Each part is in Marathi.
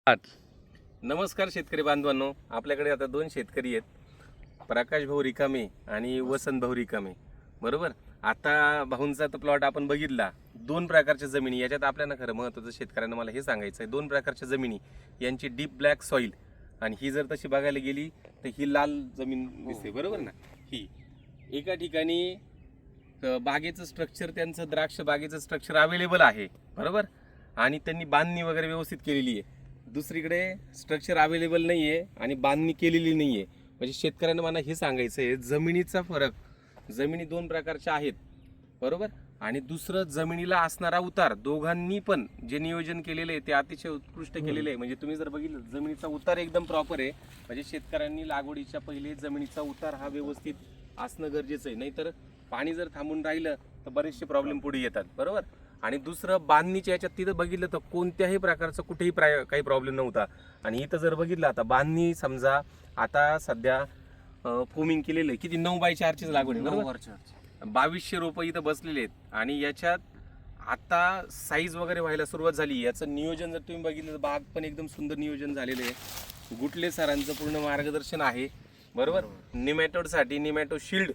नमस्कार शेतकरी बांधवांनो, आपल्याकडे आता दोन शेतकरी आहेत, प्रकाश भाऊ रिकामे आणि वसंत भाऊ रिकामे. बरोबर. आता भाऊंचा तर प्लॉट आपण बघितला. दोन प्रकारच्या जमिनी. याच्यात आपल्याला खरं महत्त्वाचं शेतकऱ्यांना मला हे सांगायचं आहे, दोन प्रकारच्या जमिनी यांची डीप ब्लॅक सॉइल, आणि ही जर तशी बघायला गेली तर ही लाल जमीन दिसते. बरोबर ना. ही एका ठिकाणी बागेचं स्ट्रक्चर, त्यांचं द्राक्ष बागेचं स्ट्रक्चर अवेलेबल आहे. बरोबर. आणि त्यांनी बांधणी वगैरे व्यवस्थित केलेली आहे. दुसरीकडे स्ट्रक्चर अवेलेबल नाही आहे आणि बांधणी केलेली नाही आहे. म्हणजे शेतकऱ्यांना मला हे सांगायचं आहे, जमिनीचा फरक, जमिनी दोन प्रकारच्या आहेत. बरोबर. आणि दुसरं जमिनीला असणारा उतार, दोघांनी पण जे नियोजन केलेलं आहे ते अतिशय उत्कृष्ट केलेलं आहे. म्हणजे तुम्ही जर बघितलं जमिनीचा उतार एकदम प्रॉपर आहे. म्हणजे शेतकऱ्यांनी लागवडीच्या पहिले जमिनीचा उतार हा व्यवस्थित असणं गरजेचं आहे. नाहीतर पाणी जर थांबून राहिलं तर बरेचसे प्रॉब्लेम पुढे येतात. बरोबर. आणि दुसरं बांधणीच्या याच्यात तिथं बघितलं तर कोणत्याही प्रकारचं कुठेही काही प्रॉब्लेम नव्हता. आणि इथं जर बघितलं आता बांधणी, समजा आता सध्या फोमिंग केलेलं आहे, किती 9x4ची लागवड आहे. बरोबर. 2200 रोपं इथं बसलेले आहेत. आणि याच्यात आता साईज वगैरे व्हायला सुरुवात झाली. याचं नियोजन जर तुम्ही बघितलं तर बाग पण एकदम सुंदर नियोजन झालेलं आहे. गुटले सरांचं पूर्ण मार्गदर्शन आहे. बरोबर. निमॅटोडसाठी निमॅटो शिल्ड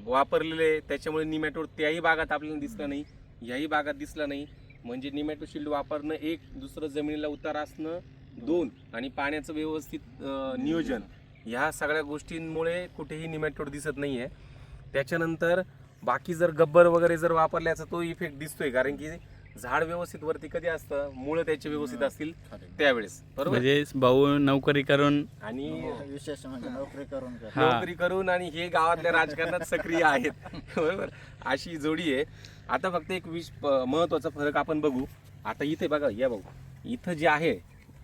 वापरलेले, त्याच्यामुळे निमॅटोड त्याही भागात आपल्याला दिसला नाही, याही भागात दिसला नाही. म्हणजे निमॅटो शिल्ड वापरणं एक, दुसरं जमिनीला उतार असणं दोन, आणि पाण्याचं व्यवस्थित नियोजन, ह्या सगळ्या गोष्टींमुळे कुठेही निमॅटोड दिसत नाही आहे. त्याच्यानंतर बाकी जर गब्बर वगैरे जर वापरल्याचा तो इफेक्ट दिसतोय, कारण की झाड व्यवस्थित वरती कधी असतं, मुळं त्याचे व्यवस्थित असतील त्यावेळेस. बरोबर. म्हणजे भाऊ नोकरी करून आणि विशेष म्हणजे नोकरी करून आणि हे गावातल्या राजकारणात सक्रिय आहेत. बरोबर. अशी जोडी आहे. आता फक्त एक महत्वाचा फरक आपण बघू. आता इथे बघा, या भाऊ, इथं जे आहे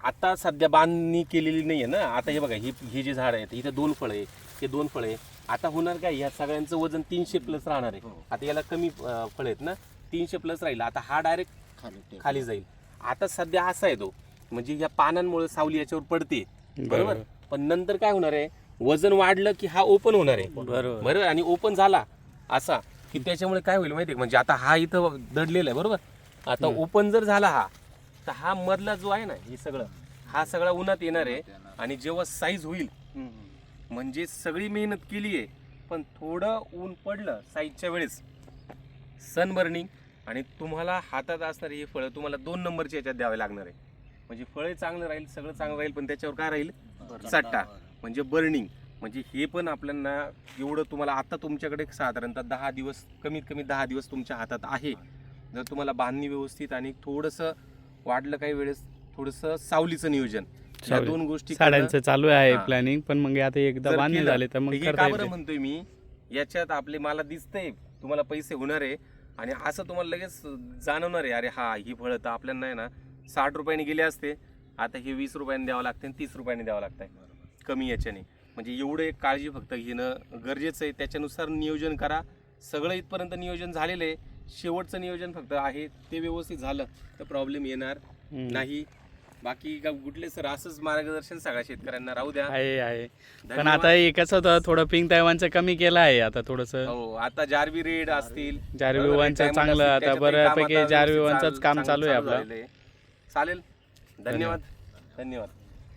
आता सध्या बांधणी केलेली नाहीये ना. आता हे बघा, हे जे झाड आहे इथं 2 फळं आहे, हे 2 फळं आहे. आता होणार काय, या सगळ्यांचं वजन 300+ राहणार आहे. आता याला कमी फळं आहेत ना, 300+ राहील. आता हा डायरेक्ट खाली जाईल. आता सध्या असा आहे तो, म्हणजे या पानांमुळे सावली याच्यावर पडते. बरोबर. पण नंतर काय होणार आहे, वजन वाढलं की हा ओपन होणार आहे. बरोबर. आणि ओपन झाला असा की त्याच्यामुळे काय होईल माहिती आहे, म्हणजे आता हा इथं दडलेला आहे. बरोबर. आता ओपन जर झाला हा, तर हा मधला जो आहे ना, हे सगळं, हा सगळा उन्हात येणार आहे. आणि जेव्हा साईज होईल, म्हणजे सगळी मेहनत केली आहे, पण थोडं ऊन पडलं साईजच्या वेळेस, सनबर्निंग, आणि तुम्हाला हातात असणारे हे फळं तुम्हाला 2 नंबरच्या याच्यात द्यावे लागणार आहे. म्हणजे फळे चांगलं राहील, सगळं चांगलं राहील, पण त्याच्यावर काय राहील, चट्टा, म्हणजे बर्निंग. म्हणजे हे पण आपल्याला एवढं, तुम्हाला आता तुमच्याकडे साधारणतः 10 दिवस, कमीत कमी 10 दिवस तुमच्या हातात आहे. जर तुम्हाला बांधणी व्यवस्थित आणि थोडंसं वाढलं काही वेळेस थोडंसं सावलीचं नियोजन, या 2 गोष्टी साड्यांचं चालू आहे प्लॅनिंग. पण मग आता एकदा बांधणी झाली तर मग का बरं म्हणतोय मी, याच्यात आपले मला दिसतंय तुम्हाला पैसे होणार आहे. आणि असं तुम्हाला लगेच जाणवणार आहे, अरे हा, ही फळं तर आपल्याला आहे ना 60 रुपयांनी गेले असते, आता हे 20 रुपयांनी द्यावं लागते, 30 रुपयांनी द्यावं लागतंय कमी याच्याने. म्हणजे एवढं एक काळजी फक्त घेणं गरजेचं आहे. त्याच्यानुसार नियोजन करा. सगळं इथपर्यंत नियोजन झालेलं आहे. शेवटचं नियोजन फक्त आहे, ते व्यवस्थित झालं तर प्रॉब्लेम येणार नाही. बाकी गुटले सर असंच मार्गदर्शन सगळ्या शेतकऱ्यांना राहू द्या. आहे. पण आता एकच होतं, थोडं पिंक तैवानचं कमी केलं आहे आता थोडंसं. हो, आता जारवी रेड असतील, जारवी वानचं चांगलं, आता बऱ्यापैकी जारवी वानचंच काम चालू आहे आपलं. चालेल. धन्यवाद.